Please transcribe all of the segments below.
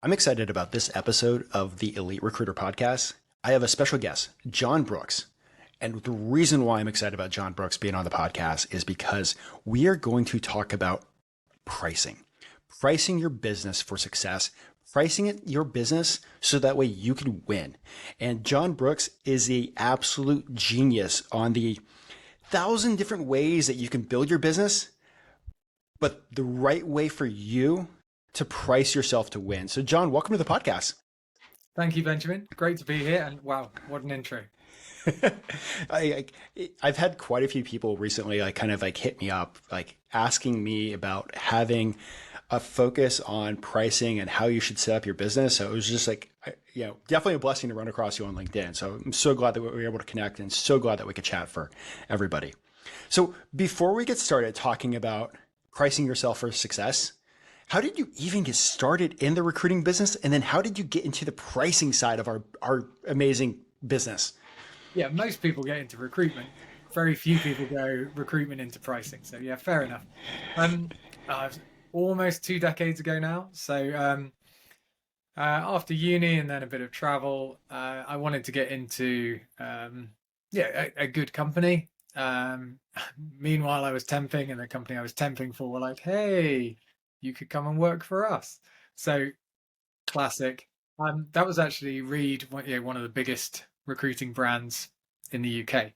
I'm excited about this episode of the Elite Recruiter Podcast. I have a special guest, Jon Brooks. And the reason why I'm excited about Jon Brooks being on the podcast is because we are going to talk about pricing your business for success, your business so that way you can win. And Jon Brooks is the absolute genius on the 1,000 different ways that you can build your business, but the right way for you to price yourself to win. So Jon, welcome to the podcast. Thank you, Benjamin. Great to be here. And wow, what an intro. I, I've had quite a few people recently hit me up asking me about having a focus on pricing and how you should set up your business. So it was just definitely a blessing to run across you on LinkedIn. So I'm so glad that we were able to connect and so glad that we could chat for everybody. So before we get started talking about pricing yourself for success, how did you even get started in the recruiting business? And then how did you get into the pricing side of our amazing business? Yeah, most people get into recruitment. Very few people go recruitment into pricing. So yeah, fair enough. Almost 2 decades ago now. So after uni and then a bit of travel, I wanted to get into a good company. Meanwhile, I was temping, and the company I was temping for were like, "Hey, you could come and work for us." So classic. That was actually Reed, one of the biggest recruiting brands in the UK.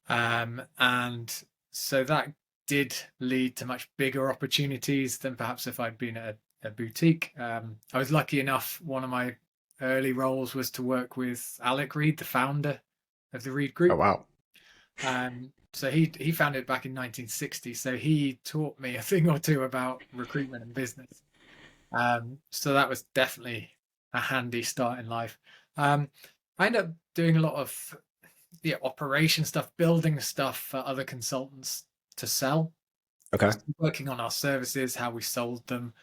And so that did lead to much bigger opportunities than perhaps if I'd been at a boutique. I was lucky enough, one of my early roles was to work with Alec Reed, the founder of the Reed Oh, Group. wow. So he founded it back in 1960. So he taught me a thing or two about recruitment and business. So that was definitely a handy start in life. I ended up doing a lot of operation stuff, building stuff for other consultants to sell. Okay. Working on our services, how we sold them,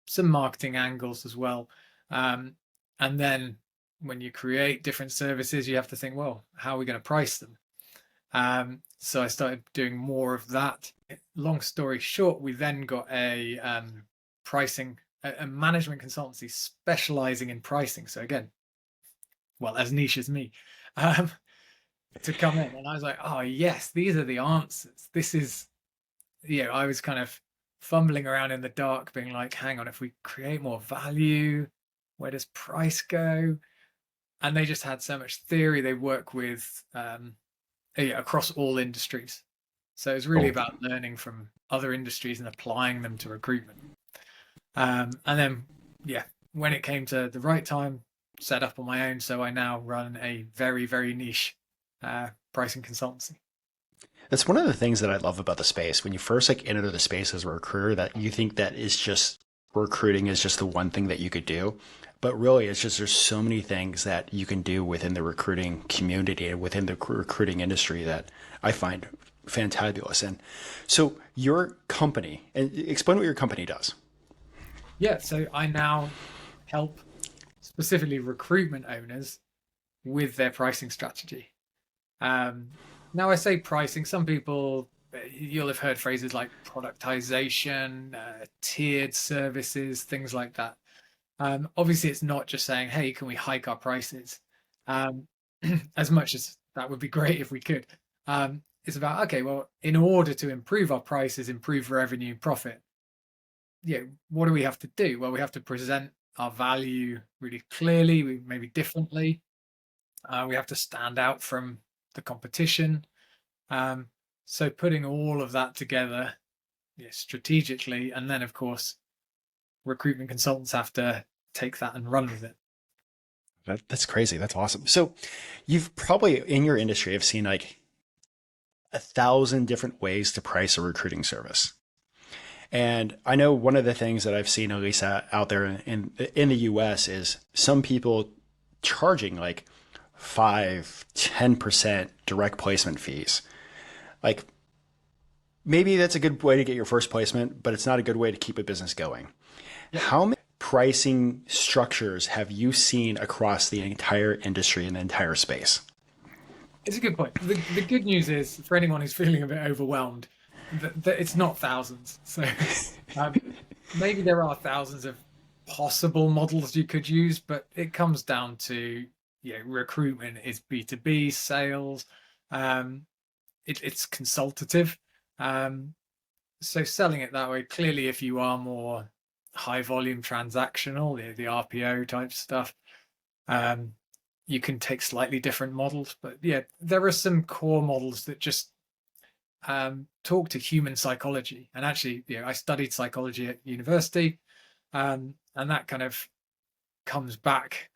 some marketing angles as well. And then when you create different services, you have to think, well, how are we going to price them? So I started doing more of that. Long story short, we then got a management consultancy specializing in pricing. So again, well, as niche as me, to come in. And I was like, oh yes, these are the answers. This is, I was kind of fumbling around in the dark being like, hang on, if we create more value, where does price go? And they just had so much theory. They work with across all industries. So it's really about learning from other industries and applying them to recruitment. And then, when it came to the right time, set up on my own. So I now run a very, very niche pricing consultancy. That's one of the things that I love about the space. When you first enter the space as a recruiter, that you think that is just recruiting is just the one thing that you could do. But really, it's just there's so many things that you can do within the recruiting community and within the recruiting industry that I find fantabulous. And so your company, and explain what your company does. Yeah, so I now help specifically recruitment owners with their pricing strategy. Now I say pricing, some people, you'll have heard phrases like productization, tiered services, things like that. Obviously, it's not just saying, hey, can we hike our prices? As much as that would be great if we could. It's about, okay, well, in order to improve our prices, improve revenue, profit, what do we have to do? Well, we have to present our value really clearly, maybe differently. We have to stand out from the competition. So putting all of that together strategically, and then of course recruitment consultants have to take that and run with it. That's crazy. That's awesome. So you've probably in your industry have seen like 1,000 different ways to price a recruiting service. And I know one of the things that I've seen, at least out there in the US, is some people charging like 5-10% direct placement fees. Like maybe that's a good way to get your first placement, but it's not a good way to keep a business going. Yeah. How many pricing structures have you seen across the entire industry and the entire space? It's a good point. The good news is, for anyone who's feeling a bit overwhelmed, that it's not thousands. So maybe there are thousands of possible models you could use, but it comes down to, recruitment is B2B sales. Um, it's consultative. Um, so selling it that way, clearly, if you are more high volume transactional, the RPO type stuff, um, you can take slightly different models. But yeah, there are some core models that just talk to human psychology. And actually, I studied psychology at university, and that kind of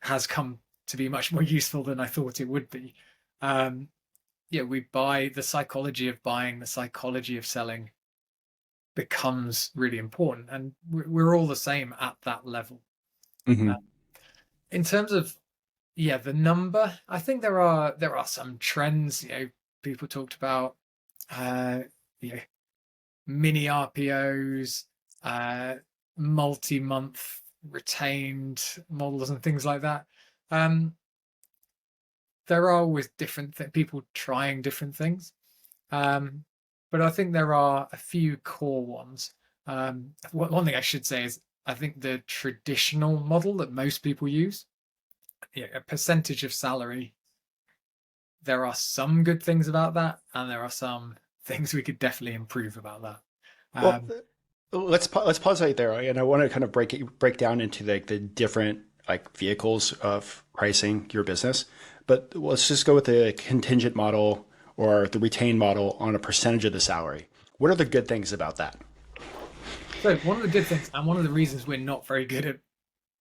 has come to be much more useful than I thought it would be. Um, we buy the psychology of buying, the psychology of selling becomes really important, and we're all the same at that level. Uh, Hmm. in terms of the number, I think there are some trends. People talked about uh, you know mini RPOs, uh, multi-month retained models, and things like that. Um, there are always different people trying different things. Um, but I think there are a few core ones. One thing I should say is I think the traditional model that most people use, a percentage of salary, there are some good things about that, and there are some things we could definitely improve about that. Well, Um, let's pause right there, and I want to kind of break down into like the different like vehicles of pricing your business. But let's just go with the contingent model or the retained model on a percentage of the salary. What are the good things about that? so one of the good things, and one of the reasons we're not very good at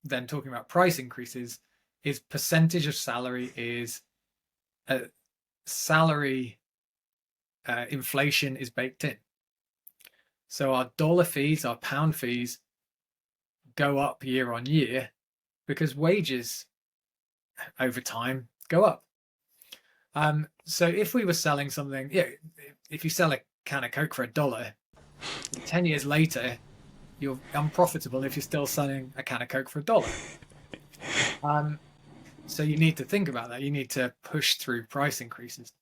then talking about price increases, is percentage of salary is salary inflation is baked in. So our dollar fees, our pound fees go up year on year because wages over time go up. So if we were selling something, if you sell a can of Coke for $1, 10 years later, you're unprofitable if you're still selling a can of Coke for $1. So you need to think about that. You need to push through price increases.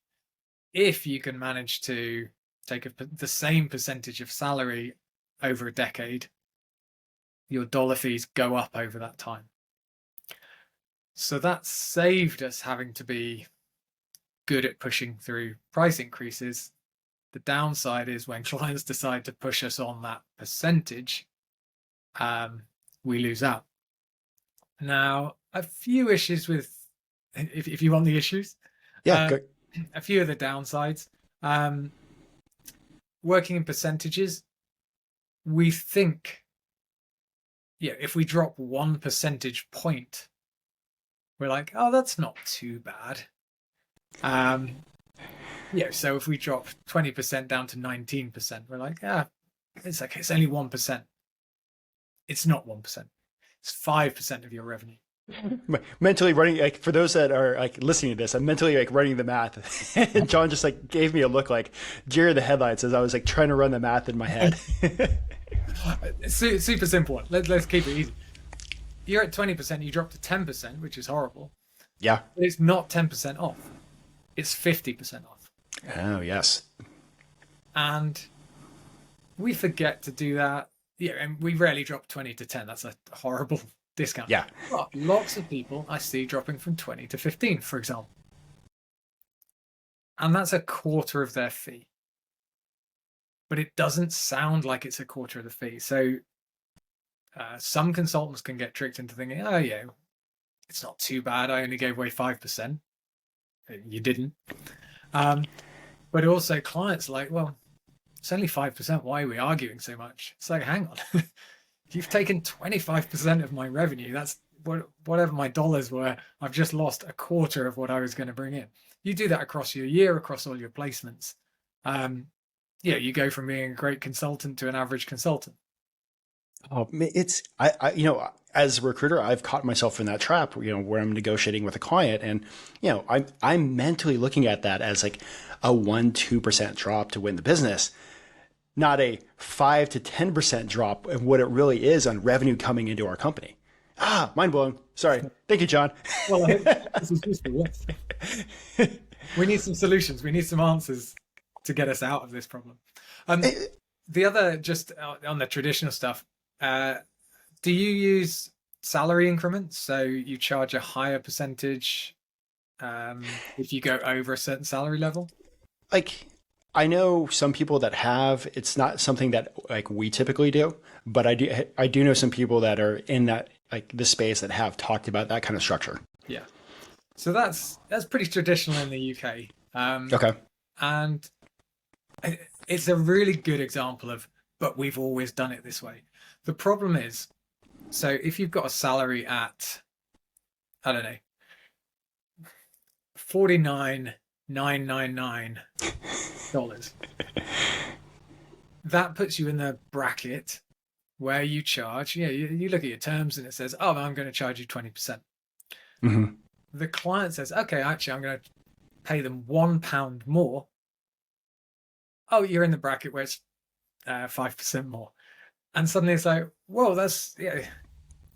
If you can manage to take the same percentage of salary over a decade, your dollar fees go up over that time. So that saved us having to be good at pushing through price increases. The downside is when clients decide to push us on that percentage, we lose out. Now, a few issues with, if you want the issues, Yeah, uh, go, a few of the downsides. Working in percentages, we think, if we drop 1 percentage point, we're like, oh, that's not too bad. So if we drop 20% down to 19%, we're like, it's okay, it's only 1%. It's not 1%. It's 5% of your revenue. mentally running like for those that are like listening to this, I'm mentally like running the math. And John just like gave me a look like deer in the headlights as I was like trying to run the math in my head. Super simple one. Let's keep it easy. You're at 20%, you drop to 10%, which is horrible. Yeah. But it's not 10% off. It's 50% off. Oh, yes. And we forget to do that. And we rarely drop 20 to 10. That's a horrible discount. Yeah. But lots of people I see dropping from 20 to 15, for example. And that's a quarter of their fee. But it doesn't sound like it's a quarter of the fee. So some consultants can get tricked into thinking, oh, yeah, it's not too bad. I only gave away 5%. You didn't. But also clients are like, well, it's only 5%. Why are we arguing so much? It's like, hang on. You've taken 25% of my revenue. That's whatever my dollars were. I've just lost a quarter of what I was going to bring in. You do that across your year, across all your placements. You go from being a great consultant to an average consultant. Oh, it's as a recruiter, I've caught myself in that trap, where I'm negotiating with a client, and I'm mentally looking at that as like a 1-2% drop to win the business, not a 5 to 10% drop of what it really is on revenue coming into our company. Mind blown. Sorry. Thank you, John. Well, I hope this is useful. Yes. We need some solutions. We need some answers to get us out of this problem. The other, just on the traditional stuff, do you use salary increments. So you charge a higher percentage if you go over a certain salary level. Like, I know some people that have, it's not something that like we typically do, but I do know some people that are in that like the space that have talked about that kind of structure. Yeah. So that's pretty traditional in the UK. Okay. And it's a really good example of, but we've always done it this way. The problem is, so if you've got a salary at, I don't know, 49,999 dollars, that puts you in the bracket where you charge, you look at your terms and it says, oh, I'm going to charge you 20%. Hmm. The client says, okay, actually, I'm going to pay them £1 more. Oh, you're in the bracket where it's 5% more. And suddenly it's like, whoa, that's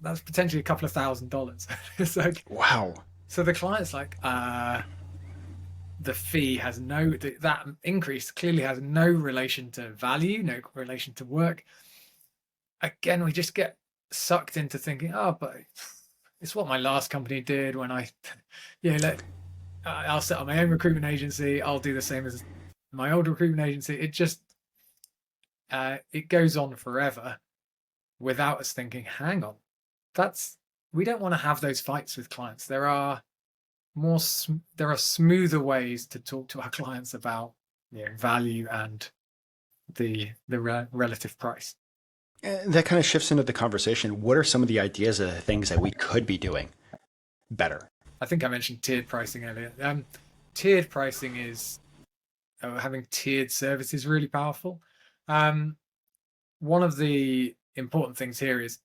potentially a couple of $1,000. It's like, Wow. so the client's like, the fee has no, that increase clearly has no relation to value, no relation to work. Again, we just get sucked into thinking, oh, but it's what my last company did when I'll set up my own recruitment agency. I'll do the same as my old recruitment agency. It just, it goes on forever without us thinking, hang on, we don't want to have those fights with clients. There are smoother ways to talk to our clients about value and the relative price. And that kind of shifts into the conversation. What are some of the ideas of the things that we could be doing better? I think I mentioned tiered pricing earlier. Tiered pricing is having tiered services really powerful. One of the important things here is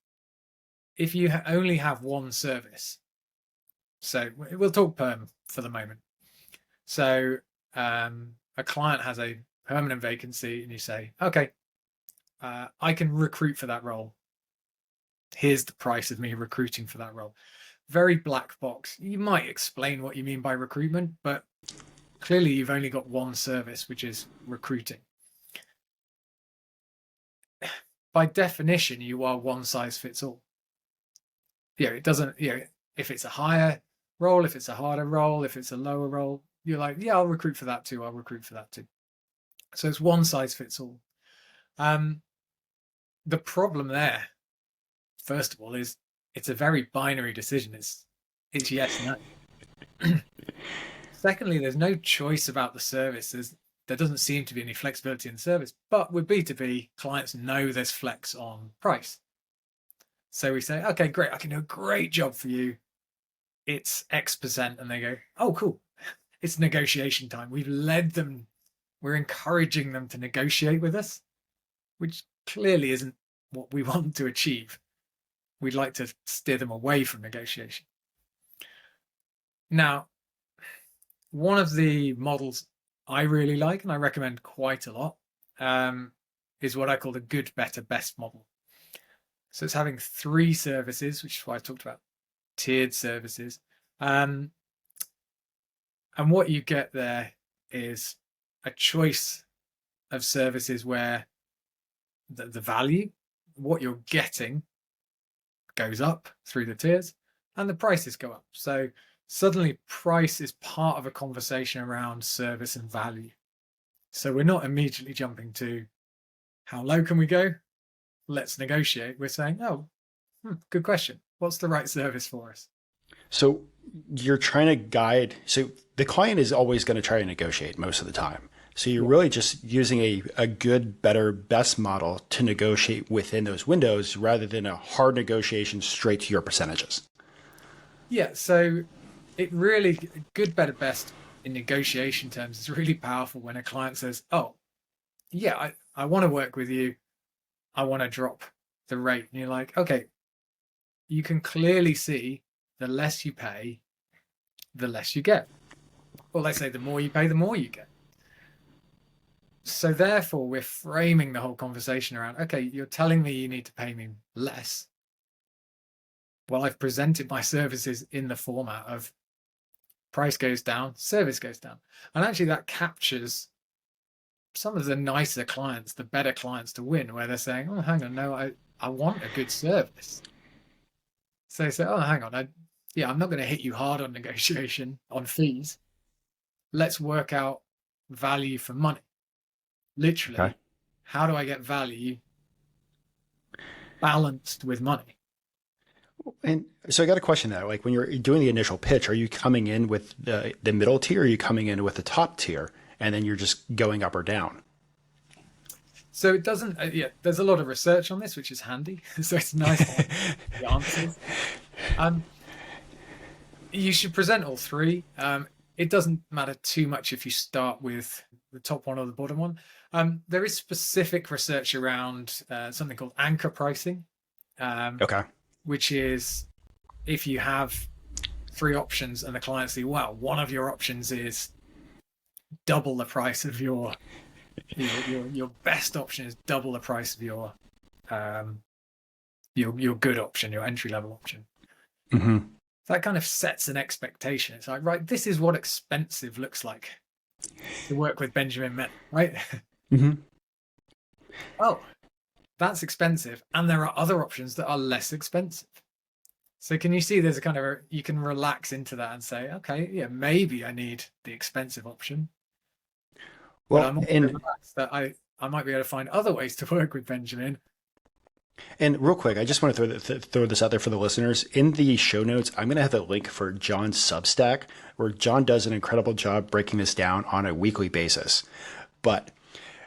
if you only have one service. So we'll talk perm for the moment. So a client has a permanent vacancy and you say, okay, I can recruit for that role. Here's the price of me recruiting for that role. Very black box. You might explain what you mean by recruitment, but clearly you've only got one service, which is recruiting. By definition, you are one size fits all. It doesn't, if it's a higher role, if it's a harder role, if it's a lower role, you're like, yeah, I'll recruit for that too. I'll recruit for that too. So it's one size fits all. The problem there, first of all, is it's a very binary decision. It's yes, no. Secondly, there's no choice about the service. There doesn't seem to be any flexibility in the service. But with B2B, clients know there's flex on price. So we say, okay, great, I can do a great job for you. It's X%. And they go, oh, cool. It's negotiation time. We've led them. We're encouraging them to negotiate with us, which clearly isn't what we want to achieve. We'd like to steer them away from negotiation. Now, one of the models I really like, and I recommend quite a lot, is what I call the good, better, best model. So it's having 3 services, which is why I talked about tiered services. And what you get there is a choice of services where the value, what you're getting, goes up through the tiers and the prices go up. So suddenly price is part of a conversation around service and value. So we're not immediately jumping to how low can we go? Let's negotiate. We're saying, oh, good question. What's the right service for us? So you're trying to guide. So the client is always going to try to negotiate most of the time. So you're really just using a good, better, best model to negotiate within those windows rather than a hard negotiation straight to your percentages. Yeah. So it really, good, better, best in negotiation terms is really powerful when a client says, oh, yeah, I want to work with you. I want to drop the rate. And you're like, okay, you can clearly see the less you pay, the less you get. Well, they say the more you pay, the more you get. So therefore, we're framing the whole conversation around, okay, you're telling me you need to pay me less. Well, I've presented my services in the format of price goes down, service goes down. And actually that captures some of the nicer clients, the better clients to win, where they're saying, oh, hang on, no, I want a good service. So say, oh, hang on, I'm not going to hit you hard on negotiation on fees. Let's work out value for money. Okay. Literally, how do I get value balanced with money? And so I got a question there. Like when you're doing the initial pitch, are you coming in with the middle tier, or are you coming in with the top tier, and then you're just going up or down? So it doesn't, there's a lot of research on this, which is handy. So it's nice to have the answers. Um, you should present all three. It doesn't matter too much if you start with the top one or the bottom one. There is specific research around something called anchor pricing, Okay. which is if you have three options and the client say, well, one of your options is double the price of your best option is double the price of your good option, your entry level option. Mm-hmm. That kind of sets an expectation. It's like, right, this is what expensive looks like to work with Benjamin Mena, right? Mm-hmm. Oh, that's expensive, and there are other options that are less expensive. So can you see there's a kind of you can relax into that and say, okay, yeah, maybe I need the expensive option, but Well, I'm also and relaxed that I might be able to find other ways to work with Benjamin. real quick, I just want to throw this out there for the listeners. In the show notes, I'm going to have a link for John's Substack, where John does an incredible job breaking this down on a weekly basis. But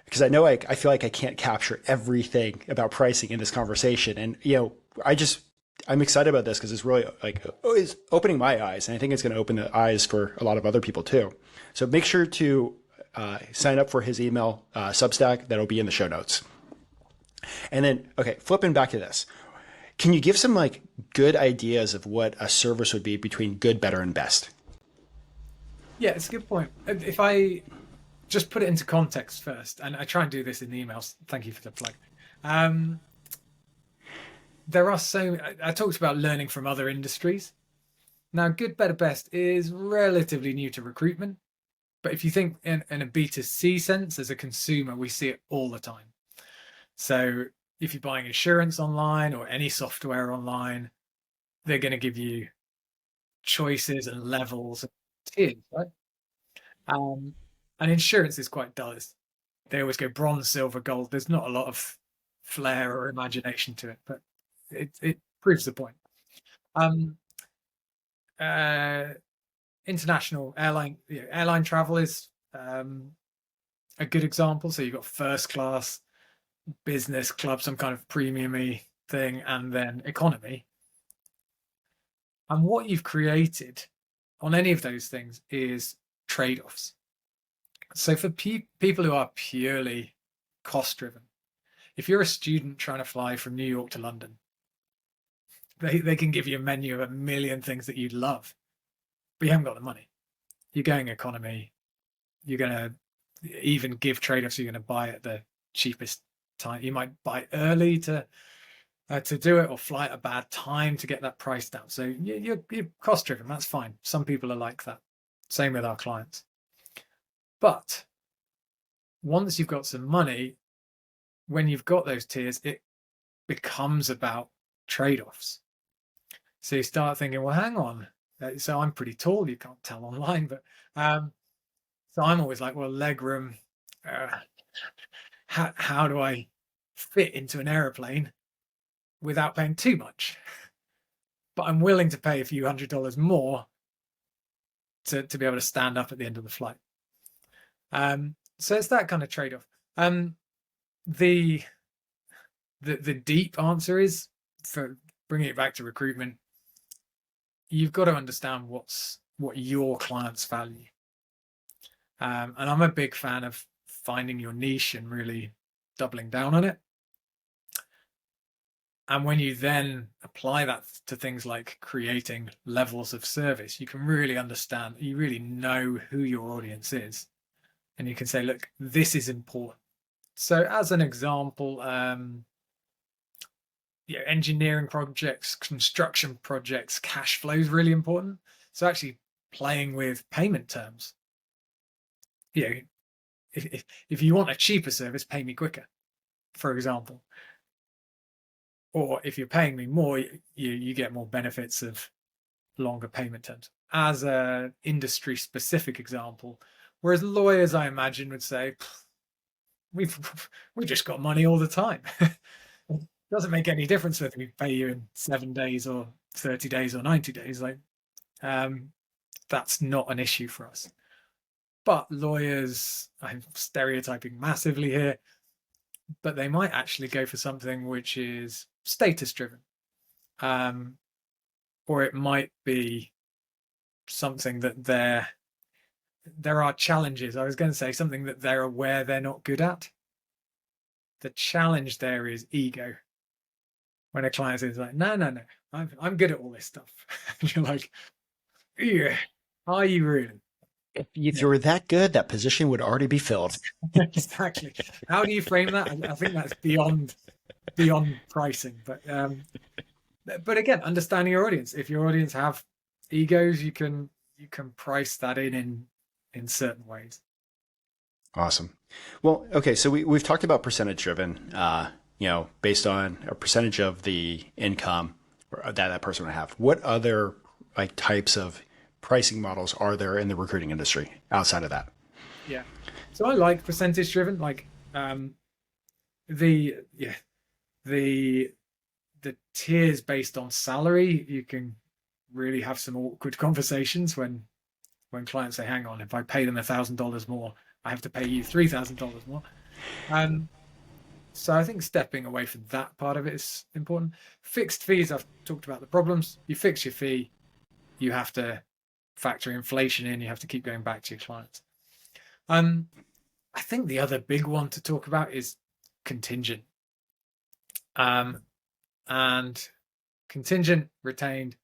because I know I feel like I can't capture everything about pricing in this conversation, and I'm excited about this because it's really like it's opening my eyes, and I think it's going to open the eyes for a lot of other people too. So make sure to sign up for his email Substack. That'll be in the show notes. And then, okay, flipping back to this, can you give some like good ideas of what a service would be between good, better, and best? Yeah, it's a good point. If I just put it into context first, and I try and do this in the emails. Thank you for the plug. Um, there are I talked about learning from other industries. Now, good, better, best is relatively new to recruitment. But if you think in a B2C sense, as a consumer, we see it all the time. So if you're buying insurance online or any software online, they're going to give you choices and levels and tiers, right? Um, and insurance is quite dull. They always go bronze, silver, gold. There's not a lot of flair or imagination to it, but it proves the point. Um, uh, international airline travel is a good example. So you've got first class, business, club, some kind of premium-y thing, and then economy. And what you've created on any of those things is trade-offs. So for people who are purely cost-driven, if you're a student trying to fly from New York to London, they can give you a menu of a million things that you'd love, but you haven't got the money. You're going economy. You're going to even give trade-offs. You're going to buy at the cheapest time. You might buy early to do it, or fly at a bad time to get that price down. So you're cost-driven. That's fine. Some people are like that. Same with our clients. But once you've got some money, when you've got those tiers, it becomes about trade-offs. So you start thinking, well, hang on. So I'm pretty tall. You can't tell online, but so I'm always like, well, legroom. How do I fit into an aeroplane without paying too much? But I'm willing to pay a few $100s more to be able to stand up at the end of the flight. So it's that kind of trade-off. The deep answer is, for bringing it back to recruitment, you've got to understand what your clients value. And I'm a big fan of finding your niche and really doubling down on it. And when you then apply that to things like creating levels of service, you can really understand, you really know who your audience is. And you can say, look, this is important. So as an example, engineering projects, construction projects, cash flow is really important. So actually playing with payment terms. If you want a cheaper service, pay me quicker, for example. or if you're paying me more, you get more benefits of longer payment terms, as a industry specific example. Whereas lawyers, I imagine, would say, we've just got money all the time. It doesn't make any difference whether we pay you in 7 days or 30 days or 90 days. Like, that's not an issue for us. But lawyers, I'm stereotyping massively here, but they might actually go for something which is status driven. Or it might be something that there are challenges. I was going to say something that they're aware they're not good at. The challenge there is ego. When a client says like, no, I'm good at all this stuff. You're like, yeah, are you really? If you were that good, that position would already be filled. Exactly. How do you frame that? I think that's beyond pricing. But again, understanding your audience. If your audience have egos, you can price that in certain ways. Awesome. Well, okay, so we've talked about percentage driven, based on a percentage of the income that person would have. What other like types of pricing models are there in the recruiting industry outside of that? Yeah. So I like percentage driven, like the tiers based on salary. You can really have some awkward conversations when clients say, hang on, if I pay them $1,000 more, I have to pay you $3,000 more. So I think stepping away from that part of it is important. Fixed fees, I've talked about the problems. You fix your fee, you have to factor inflation in, you have to keep going back to your clients. I think the other big one to talk about is contingent. And contingent, retained,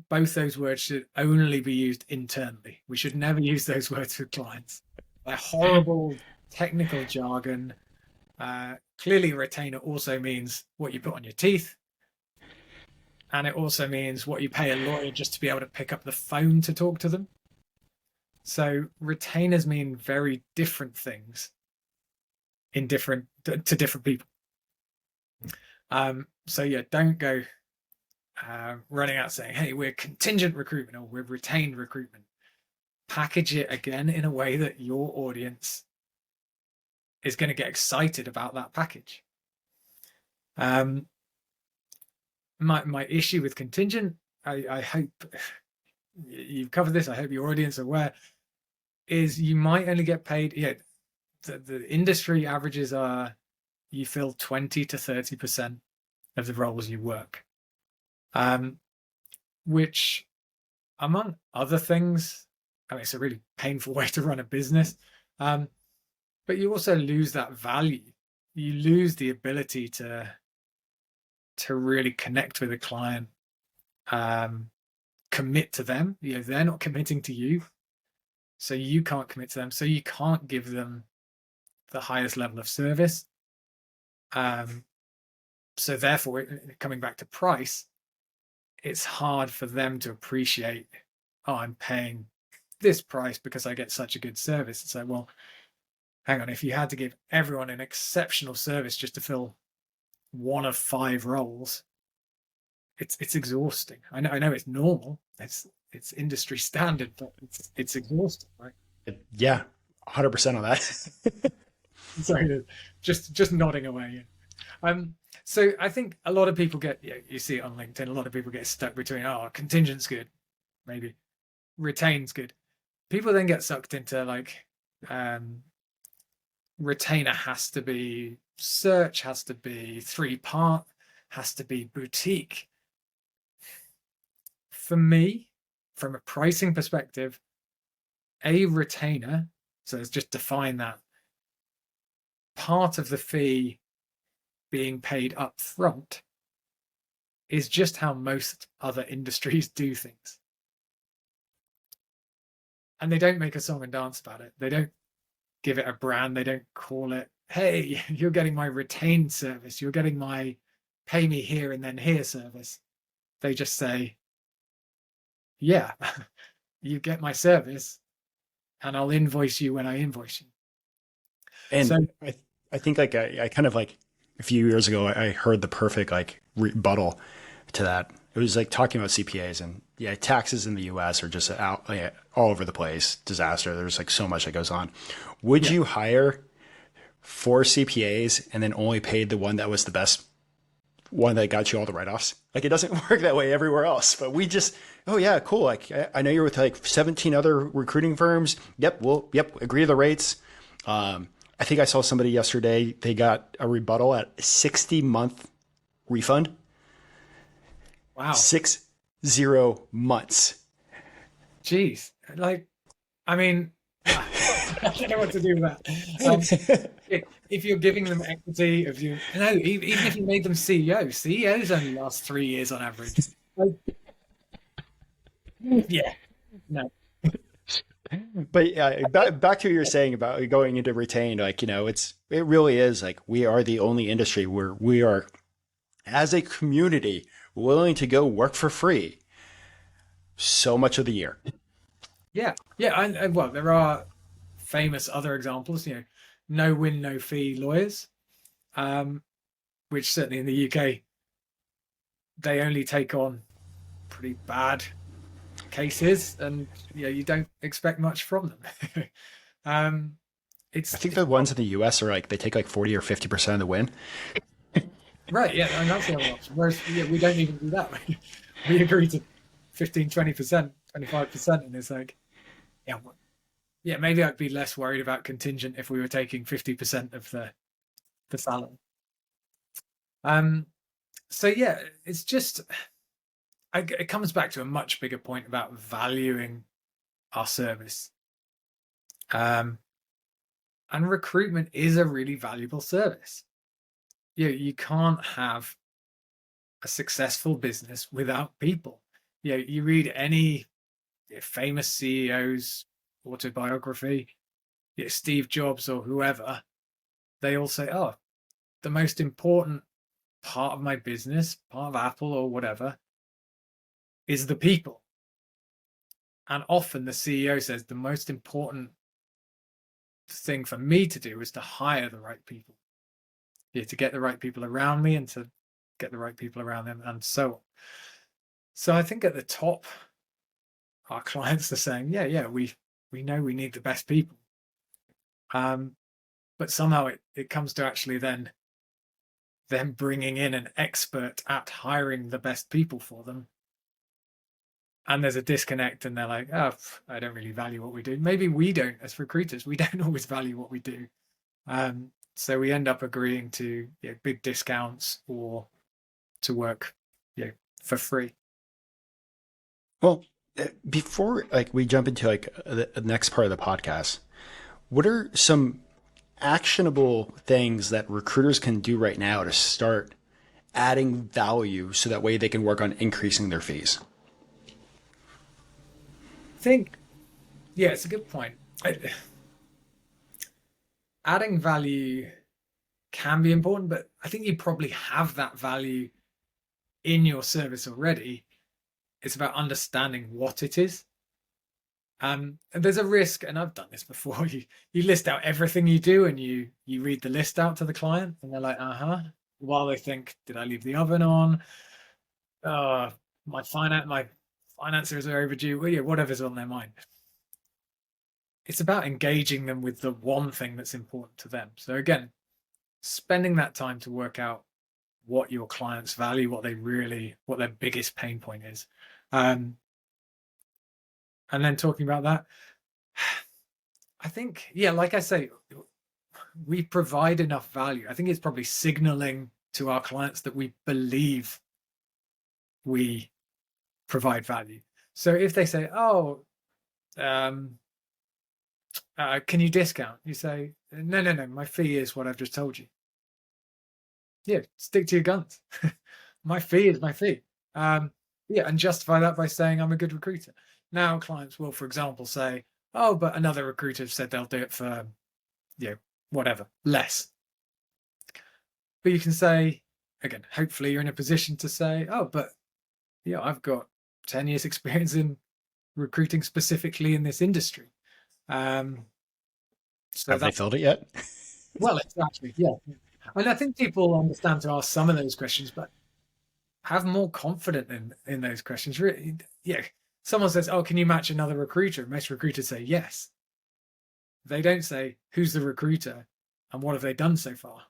both those words should only be used internally. We should never use those words with clients. They're horrible technical jargon. Clearly, retainer also means what you put on your teeth. And it also means what you pay a lawyer just to be able to pick up the phone to talk to them. So retainers mean very different things to different people. So yeah, don't go running out saying, hey, we're contingent recruitment or we're retained recruitment. Package it again in a way that your audience is going to get excited about that package. My issue with contingent, I hope you've covered this, I hope your audience are aware, is you might only get paid, the industry averages are you fill 20 to 30% of the roles you work. Which, among other things, I mean, it's a really painful way to run a business. But you also lose that value. You lose the ability to really connect with a client, commit to them. They're not committing to you, so you can't commit to them. So you can't give them the highest level of service. So therefore, coming back to price, it's hard for them to appreciate, oh, I'm paying this price because I get such a good service. It's like, well, hang on, if you had to give everyone an exceptional service just to fill one of 5 roles, it's exhausting. I know it's normal. It's industry standard, but it's exhausting, right? Yeah, 100% on that. Sorry, just nodding away. So I think a lot of people get, you see it on LinkedIn, a lot of people get stuck between, oh, contingent's good, maybe retained's good. People then get sucked into like, retainer has to be search, has to be 3-part, has to be boutique. For me, from a pricing perspective, a retainer, so let's just define that, part of the fee being paid up front is just how most other industries do things. And they don't make a song and dance about it. They don't give it a brand. They don't call it, hey, you're getting my retained service. You're getting my pay me here and then here service. They just say, yeah, you get my service and I'll invoice you when I invoice you. And so I think like I kind of like a few years ago, I heard the perfect like rebuttal to that. It was like talking about CPAs and yeah, taxes in the U.S. are just out like, all over the place, disaster. There's like so much that goes on. Would Yeah. you hire four CPAs and then only paid the one that was the best one that got you all the write-offs? Like it doesn't work that way everywhere else. But we just, oh yeah, cool. Like I know you're with like 17 other recruiting firms. Yep, yep, agree to the rates. I think I saw somebody yesterday. They got a rebuttal at 60-month refund. Wow. 60 months. Jeez. Like, I mean, I don't know what to do with that. If you're giving them equity, if you no, even if you made them CEOs only last 3 years on average. Like, yeah, no, But yeah, back to what you're saying about going into retained, like, it really is like we are the only industry where we are, as a community, willing to go work for free so much of the year. yeah, yeah. And well, there are famous other examples. No win, no fee lawyers, um, which certainly in the UK they only take on pretty bad cases, and you don't expect much from them. um, I it's think it's the ones in the US are like they take like 40 or 50% of the win. right, yeah, and that's the other option. Whereas we don't even do that. We agree to 15, 20%, 25%, and it's like, yeah, yeah, maybe I'd be less worried about contingent if we were taking 50% of the salary. Um, so yeah, it's just it comes back to a much bigger point about valuing our service. Um, and recruitment is a really valuable service. You can't have a successful business without people. You read any famous CEO's autobiography, Steve Jobs or whoever, they all say, "Oh, the most important part of my business, part of Apple or whatever, is the people." And often the CEO says the most important thing for me to do is to hire the right people, to get the right people around me and to get the right people around them, and so on. So I think at the top, our clients are saying, yeah, we know we need the best people. But somehow it comes to actually then them bringing in an expert at hiring the best people for them. And there's a disconnect, and they're like, oh, I don't really value what we do. Maybe we don't, as recruiters, we don't always value what we do. So we end up agreeing to big discounts or to work for free. Well, before like we jump into like the next part of the podcast, what are some actionable things that recruiters can do right now to start adding value so that way they can work on increasing their fees? I think, yeah, it's a good point. Adding value can be important, but I think you probably have that value in your service already. It's about understanding what it is. And there's a risk, and I've done this before. You list out everything you do, and you read the list out to the client, and they're like, while they think, did I leave the oven on? My finances are overdue. Well, yeah, whatever's on their mind. It's about engaging them with the one thing that's important to them. So again, spending that time to work out what your clients value, what their biggest pain point is. And then talking about that, I think, yeah, like I say, we provide enough value. I think it's probably signaling to our clients that we believe we provide value. So if they say, oh, can you discount? You say, no, my fee is what I've just told you. Yeah, stick to your guns. My fee is my fee. And justify that by saying I'm a good recruiter. Now clients will, for example, say, oh, but another recruiter said they'll do it for, whatever, less. But you can say, again, hopefully you're in a position to say, oh, but I've got 10 years experience in recruiting specifically in this industry. So Have they filled it yet? well, exactly, yeah. And I think people understand to ask some of those questions, but have more confidence in those questions. Really, yeah. Someone says, "Oh, can you match another recruiter?" Most recruiters say yes. They don't say, "Who's the recruiter and what have they done so far?"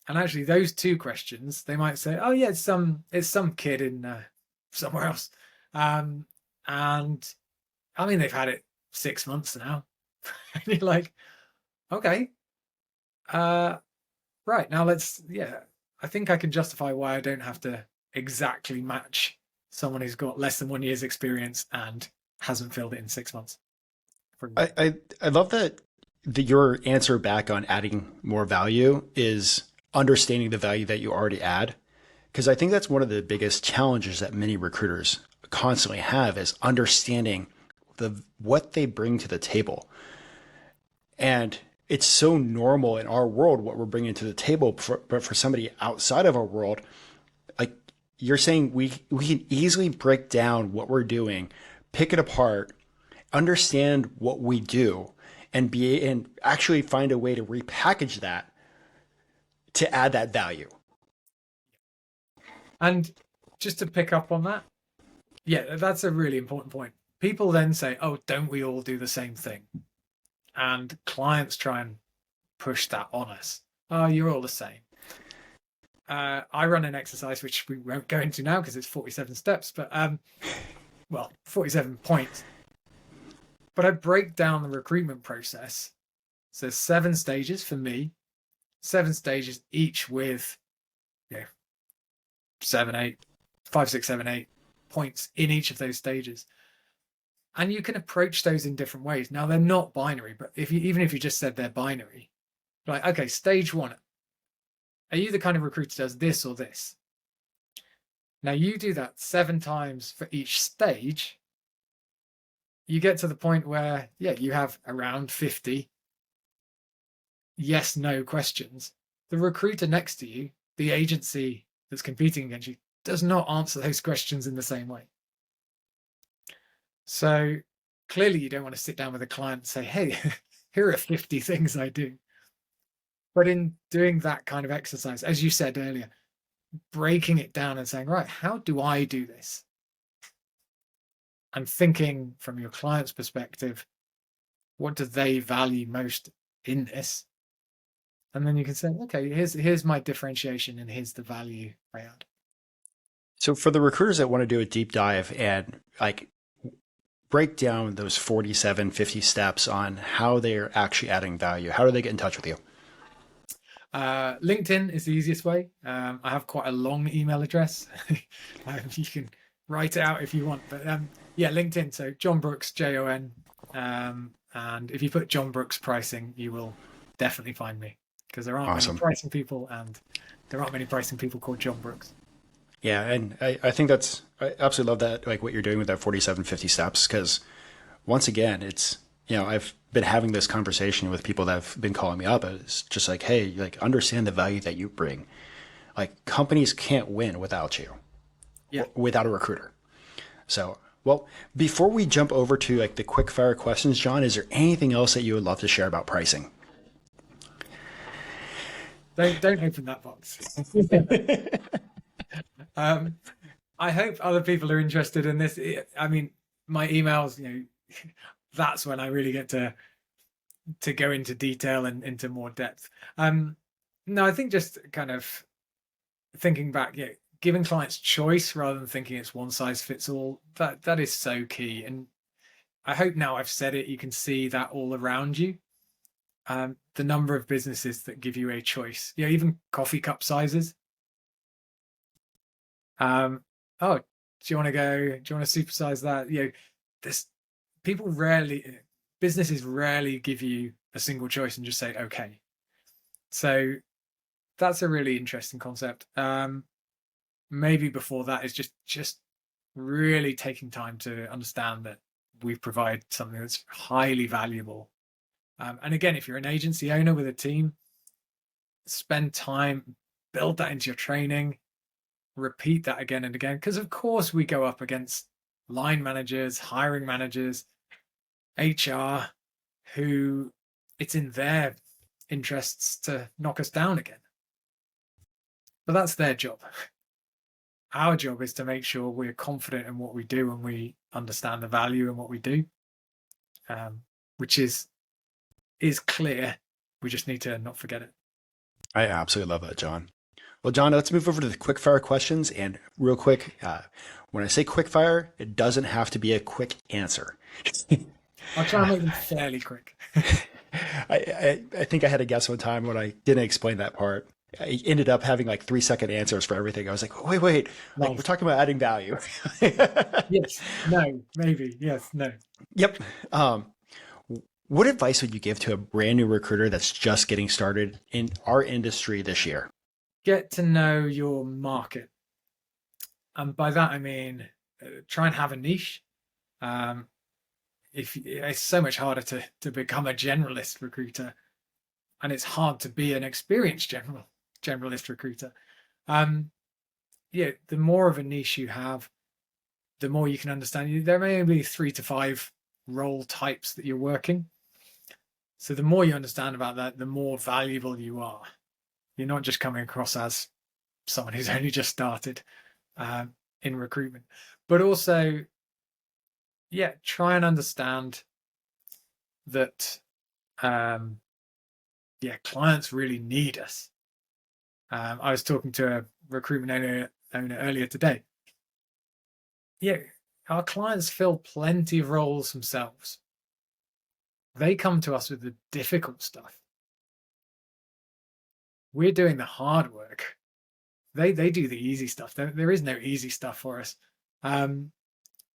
And actually, those two questions, they might say, "Oh yeah, it's some kid in somewhere else," um, and I mean they've had it 6 months now. And you're like, okay, uh, right now let's yeah. I think I can justify why I don't have to exactly match someone who's got less than 1 year's experience and hasn't filled it in 6 months. For I, example. I, I love that your answer back on adding more value is understanding the value that you already add. Because I think that's one of the biggest challenges that many recruiters constantly have is understanding what they bring to the table. And it's so normal in our world what we're bringing to the table, but for somebody outside of our world, like you're saying, we can easily break down what we're doing, pick it apart, understand what we do, and actually find a way to repackage that to add that value. And just to pick up on that, yeah, that's a really important point. People then say, "Oh, don't we all do the same thing?" And clients try and push that on us. Oh, you're all the same. I run an exercise which we won't go into now because it's 47 steps, but well, 47 points. But I break down the recruitment process. So 7 stages for me, 7 stages each with you know, 7, 8, 5, 6, 7, 8 points in each of those stages. And you can approach those in different ways. Now they're not binary, but even if you just said they're binary, like okay, stage one, are you the kind of recruiter that does this or this? Now you do that 7 times for each stage. You get to the point where, yeah, you have around 50 yes, no questions. The recruiter next to you, the agency that's competing against you, does not answer those questions in the same way. So clearly, you don't want to sit down with a client and say, hey, here are 50 things I do. But in doing that kind of exercise, as you said earlier, breaking it down and saying, right, how do I do this? And thinking from your client's perspective, what do they value most in this? And then you can say, okay, here's my differentiation and here's the value I add. So for the recruiters that want to do a deep dive and like break down those 47, 50 steps on how they're actually adding value, how do they get in touch with you? LinkedIn is the easiest way. I have quite a long email address. You can write it out if you want, but yeah, LinkedIn. So Jon Brooks, Jon. And if you put Jon Brooks pricing, you will definitely find me because there aren't many Awesome. pricing people, and there aren't many pricing people called Jon Brooks. Yeah, and I think I absolutely love that, like what you're doing with that 47, 50 steps, because once again, I've been having this conversation with people that have been calling me up. It's just like, hey, like understand the value that you bring. Like companies can't win without you, Yeah. without a recruiter. So, well, before we jump over to like the quick fire questions, John, is there anything else that you would love to share about pricing? Don't open that box. um, I hope other people are interested in this. I mean, my emails, that's when I really get to go into detail and into more depth. No, I think just kind of thinking back, yeah, giving clients choice rather than thinking it's one size fits all. That is so key. And I hope now I've said it, you can see that all around you. The number of businesses that give you a choice, even coffee cup sizes. Oh, do you want to go? Do you want to supersize that? This people rarely, businesses rarely give you a single choice and just say okay. So that's a really interesting concept. Maybe before that is just really taking time to understand that we provide something that's highly valuable. And again, if you're an agency owner with a team, spend time, build that into your training, repeat that again and again. Because of course we go up against line managers, hiring managers, HR, who it's in their interests to knock us down again. but that's their job. Our job is to make sure we're confident in what we do and we understand the value in what we do, which is clear. We just need to not forget it. I absolutely love that, John. Well, John, let's move over to the quick fire questions. And real quick, when I say quick fire, it doesn't have to be a quick answer. I'll try and make them fairly quick. I think I had a guess one time when I didn't explain that part. I ended up having like 3-second answers for everything. I was like, wait, like we're Nice. talking about adding value. Yes, no, maybe, yes, no. Yep. What advice would you give to a brand new recruiter that's just getting started in our industry this year? Get to know your market. And by that, I mean, try and have a niche. If it's so much harder to become a generalist recruiter, and it's hard to be an experienced generalist recruiter. Yeah, the more of a niche you have, the more you can understand. There may be 3 to 5 role types that you're working. So the more you understand about that, the more valuable you are. You're not just coming across as someone who's only just started in recruitment, but also, yeah, try and understand that, yeah, clients really need us. I was talking to a recruitment owner earlier today. Yeah, our clients fill plenty of roles themselves. They come to us with the difficult stuff. We're doing the hard work. They do the easy stuff. There is no easy stuff for us.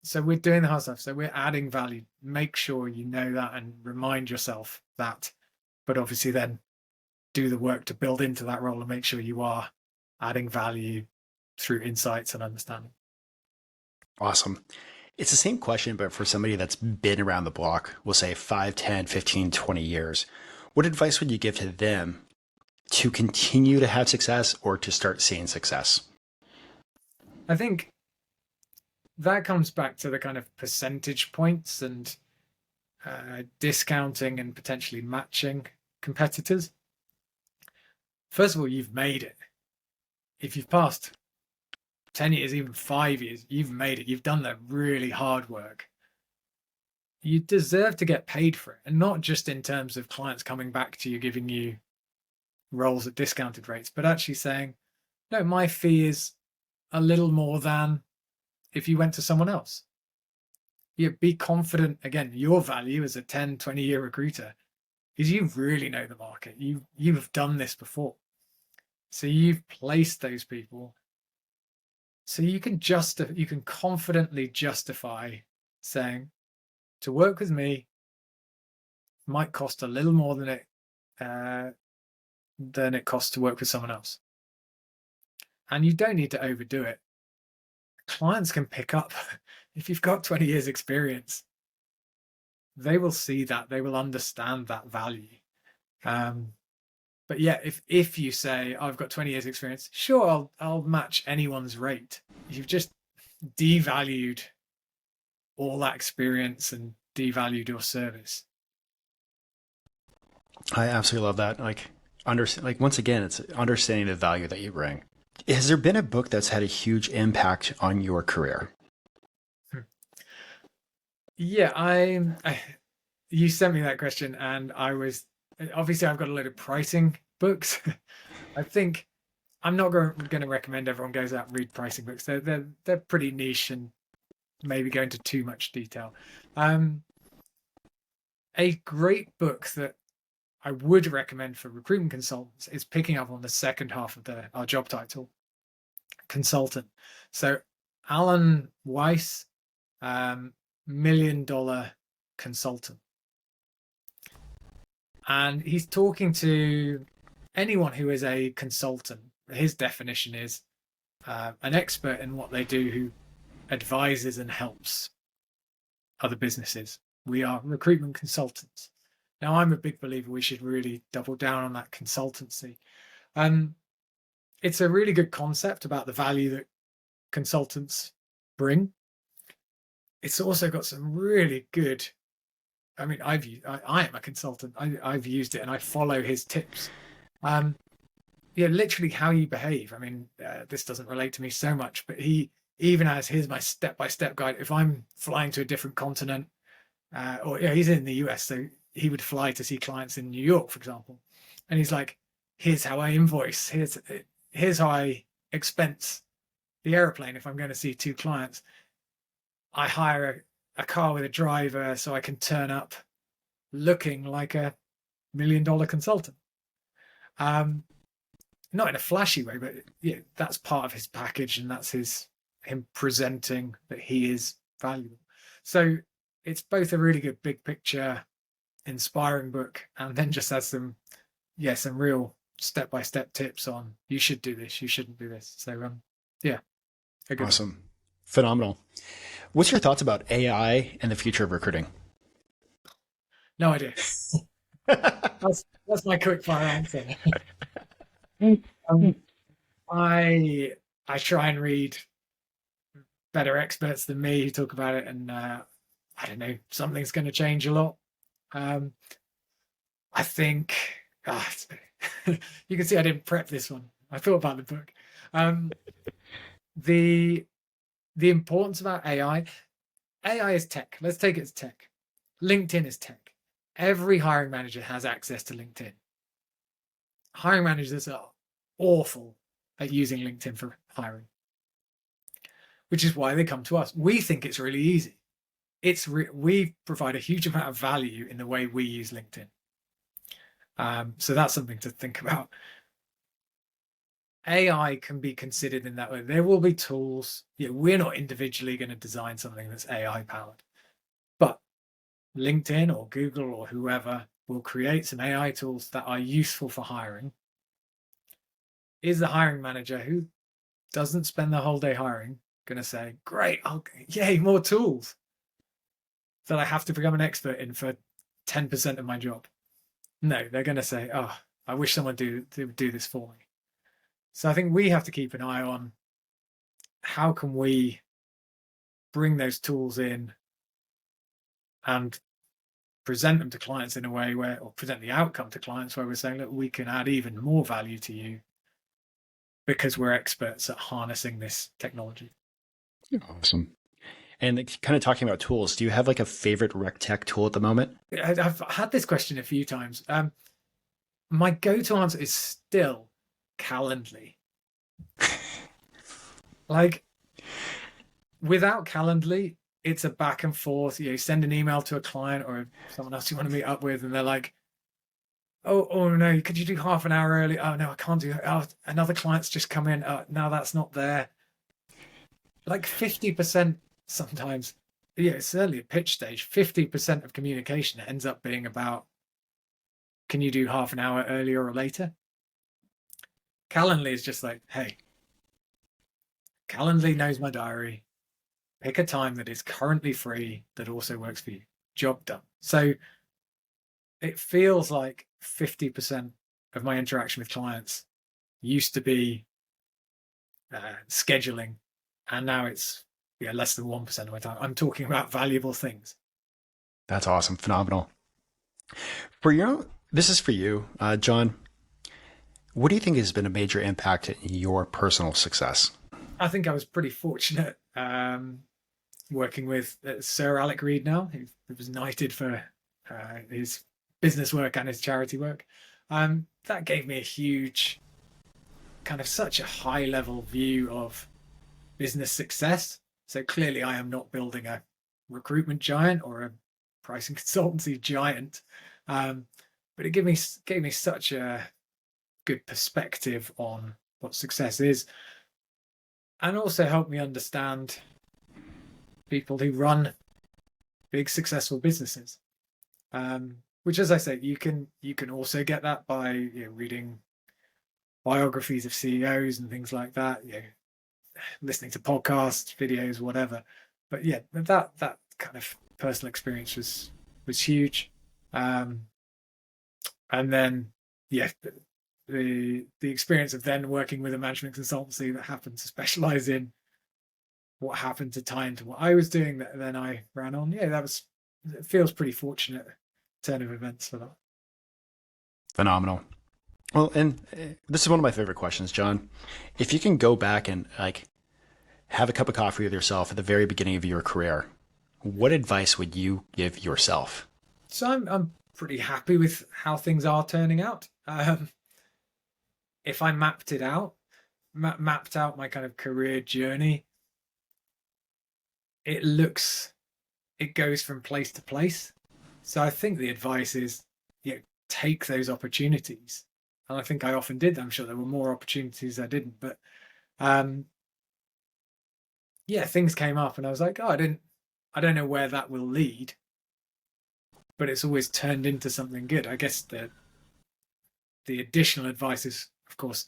So we're doing the hard stuff. So we're adding value. Make sure you know that and remind yourself that. But obviously then do the work to build into that role and make sure you are adding value through insights and understanding. Awesome. It's the same question, but for somebody that's been around the block, we'll say 5, 10, 15, 20 years. What advice would you give to them to continue to have success or to start seeing success? I think that comes back to the kind of percentage points and discounting and potentially matching competitors. First of all, you've made it. If you've passed 10 years, even 5 years, you've made it. You've done that really hard work. You deserve to get paid for it. And not just in terms of clients coming back to you, giving you roles at discounted rates, but actually saying, no, my fee is a little more than if you went to someone else. You be confident, again, your value as a 10, 20-year recruiter is you really know the market. You have done this before. So you've placed those people. So you can confidently justify saying, to work with me might cost a little more than it costs to work with someone else. And you don't need to overdo it. Clients can pick up if you've got 20 years experience. They will see that, they will understand that value. But yeah, if you say, I've got 20 years experience, sure, I'll match anyone's rate. You've just devalued all that experience and devalued your service. I absolutely love that. Once again, it's understanding the value that you bring. Has there been a book that's had a huge impact on your career? Yeah, you sent me that question, and obviously I've got a load of pricing books. I think I'm not going to recommend everyone goes out and read pricing books. They're pretty niche and maybe go into too much detail. A great book that I would recommend for recruitment consultants is picking up on the second half of our job title, consultant. So Alan Weiss, $1 Million Consultant. And he's talking to anyone who is a consultant. His definition is an expert in what they do who advises and helps other businesses. We are recruitment consultants. Now, I'm a big believer we should really double down on that consultancy. It's a really good concept about the value that consultants bring. It's also got some really good, I mean, I am a consultant. I've used it and I follow his tips. yeah, literally how you behave. I mean, this doesn't relate to me so much, but he even has here's my step-by-step guide. If I'm flying to a different continent, or yeah, he's in the US, so he would fly to see clients in New York, for example, and he's like, here's how I invoice. Here's how I expense the airplane if I'm going to see two clients. I hire a car with a driver so I can turn up looking like a $1 million consultant. Um, Not in a flashy way, but yeah, that's part of his package, and that's him presenting that he is valuable. So it's both a really good big picture, inspiring book, and then just has some real step by step tips on you should do this, you shouldn't do this. So yeah, a good one. Awesome. Phenomenal. What's your thoughts about AI and the future of recruiting? No idea. That's my quick fire answer. um, I try and read better experts than me who talk about it, and I don't know, something's going to change a lot. Um, I think ah, you can see I didn't prep this one. I thought about the book. Um, the the importance about AI. AI is tech. Let's take it as tech. LinkedIn is tech. Every hiring manager has access to LinkedIn. Hiring managers are awful at using LinkedIn for hiring, which is why they come to us. We think it's really easy. We provide a huge amount of value in the way we use LinkedIn. So that's something to think about. AI can be considered in that way. There will be tools. Yeah, we're not individually going to design something that's AI powered, but LinkedIn or Google or whoever will create some AI tools that are useful for hiring. Is the hiring manager who doesn't spend the whole day hiring going to say, great, yay, more tools that I have to become an expert in for 10% of my job? No, they're going to say, oh, I wish someone would do this for me. So I think we have to keep an eye on how can we bring those tools in and present them to clients in a way or present the outcome to clients where we're saying, look, we can add even more value to you because we're experts at harnessing this technology. Awesome. And kind of talking about tools, do you have like a favorite rec tech tool at the moment? I've had this question a few times. My go-to answer is still Calendly. Like, without Calendly, it's a back and forth. You send an email to a client or someone else you want to meet up with, and they're like, oh no, could you do half an hour early? Oh no, I can't do it. Oh, another client's just come in. No, that's not there. Like 50% sometimes, yeah, certainly at pitch stage, 50% of communication ends up being about, can you do half an hour earlier or later? Calendly is just like, hey, Calendly knows my diary. Pick a time that is currently free that also works for you. Job done. So it feels like 50% of my interaction with clients used to be scheduling, and now it's less than 1% of my time. I'm talking about valuable things. That's awesome. Phenomenal. This is for you, John. What do you think has been a major impact in your personal success? I think I was pretty fortunate working with Sir Alec Reed now, who was knighted for his business work and his charity work. That gave me a huge, kind of such a high level view of business success. So clearly I am not building a recruitment giant or a pricing consultancy giant. But it gave me such a good perspective on what success is, and also helped me understand people who run big successful businesses. Which, as I say, you can also get that by reading biographies of CEOs and things like that. Listening to podcasts, videos, whatever. But yeah, that kind of personal experience was huge. And then the experience of then working with a management consultancy that happened to specialize in what happened to tie into what I was doing that then I ran on. It feels pretty fortunate turn of events for that. Phenomenal. Well, and this is one of my favorite questions, John. If you can go back and like have a cup of coffee with yourself at the very beginning of your career, what advice would you give yourself? So I'm pretty happy with how things are turning out. If I mapped it out, mapped out my kind of career journey, it looks it goes from place to place. So I think the advice is, take those opportunities. And I think I often did. I'm sure there were more opportunities I didn't, but um, yeah, things came up, and I was like, oh, I don't know where that will lead, but it's always turned into something good. I guess the additional advice is, of course,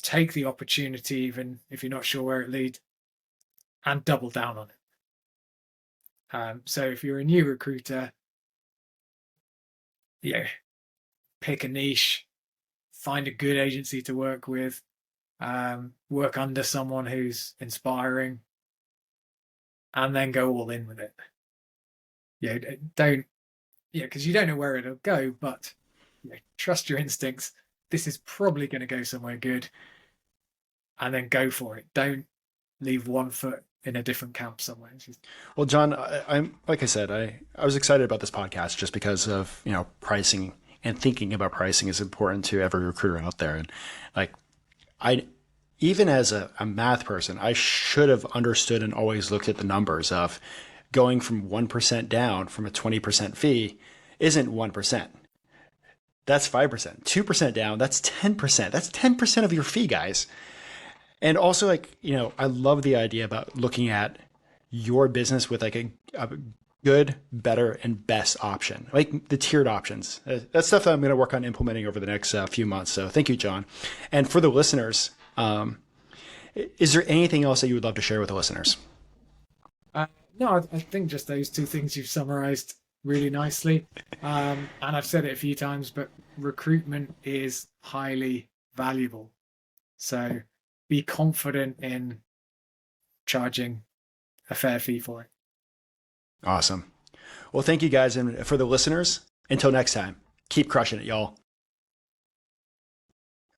take the opportunity, even if you're not sure where it leads, and double down on it. So if you're a new recruiter, yeah, pick a niche, find a good agency to work with, work under someone who's inspiring, and then go all in with it. Yeah, don't, because you don't know where it'll go, but trust your instincts. This is probably going to go somewhere good, and then go for it. Don't leave one foot in a different camp somewhere. Well, John, I'm like I said, I was excited about this podcast just because of pricing and thinking about pricing is important to every recruiter out there. And like I, even as a math person, I should have understood and always looked at the numbers of going from 1% down from a 20% fee isn't 1%. That's 5%. 2% down, that's 10%. That's 10% of your fee, guys. And also, like, I love the idea about looking at your business with like a good, better, and best option, like the tiered options. That's stuff that I'm going to work on implementing over the next few months. So thank you, John. And for the listeners, is there anything else that you would love to share with the listeners? No, I think just those two things you've summarized really nicely. And I've said it a few times, but recruitment is highly valuable. So be confident in charging a fair fee for it. Awesome. Well, thank you guys. And for the listeners, until next time, keep crushing it, y'all.